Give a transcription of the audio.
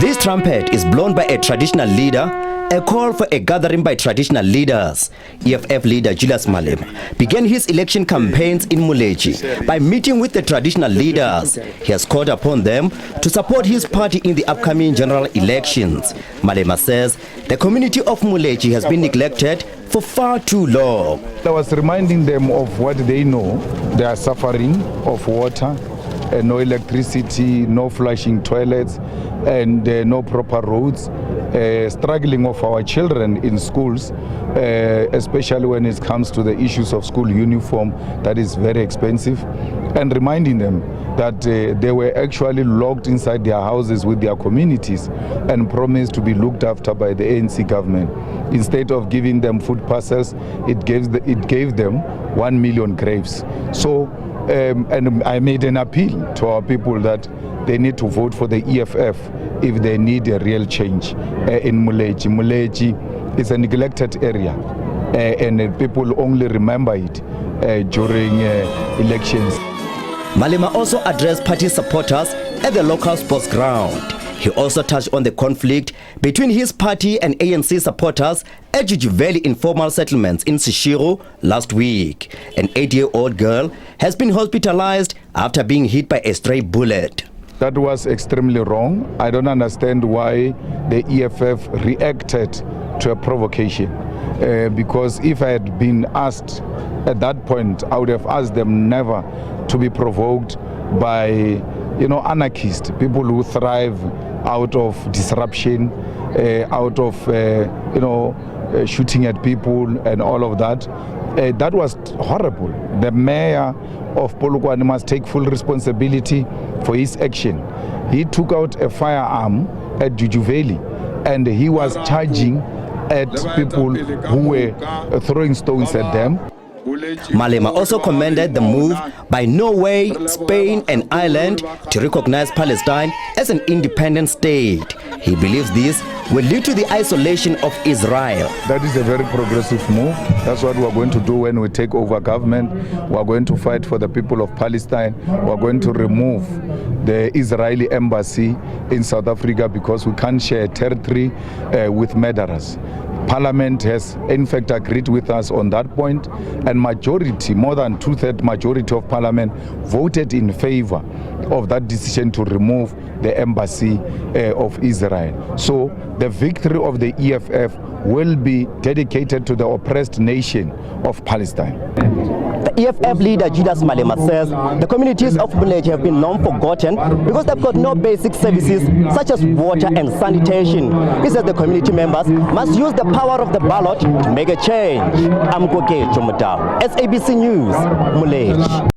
This trumpet is blown by a traditional leader, a call for a gathering by traditional leaders. EFF leader Julius Malema began his election campaigns in Moletji by meeting with the traditional leaders. He has called upon them to support his party in the upcoming general elections. Malema says the community of Moletji has been neglected for far too long. I was reminding them of what they know. They are suffering of water, no electricity, no flushing toilets, and no proper roads. Struggling of our children in schools, especially when it comes to the issues of school uniform, that is very expensive, and reminding them that they were actually locked inside their houses with their communities and promised to be looked after by the ANC government. Instead of giving them food parcels, it gave them 1 million graves. So, and I made an appeal to our people that they need to vote for the EFF if they need a real change in Moletji. Moletji is a neglected area, and people only remember it during elections. Malema also addressed party supporters at the local sports ground. He also touched on the conflict between his party and ANC supporters at Juju Valley informal settlements in Seshego last week. An 8-year-old girl has been hospitalized after being hit by a stray bullet. That was extremely wrong. I don't understand why the EFF reacted to a provocation. Because if I had been asked at that point, I would have asked them never to be provoked by, anarchists, people who thrive out of disruption, out of, shooting at people and all of that. That was horrible. The mayor of Polokwane must take full responsibility for his action. He took out a firearm at Juju Valley and he was charging at people who were throwing stones at them. Malema also commended the move by Norway, Spain and Ireland to recognize Palestine as an independent state. He believes this will lead to the isolation of Israel. That is a very progressive move. That's what we're going to do when we take over government. We're going to fight for the people of Palestine. We're going to remove the Israeli embassy in South Africa because we can't share territory with murderers. Parliament has in fact agreed with us on that point, and majority, more than 2/3 majority of Parliament voted in favor of that decision to remove the embassy of Israel. So the victory of the EFF will be dedicated to the oppressed nation of Palestine. The EFF leader Julius Malema says the communities of Moletji have been long forgotten because they've got no basic services such as water and sanitation. He says the community members must use the power of the ballot to make a change. I'm Kgoši Kgabo Moloto III, SABC News, Moletji.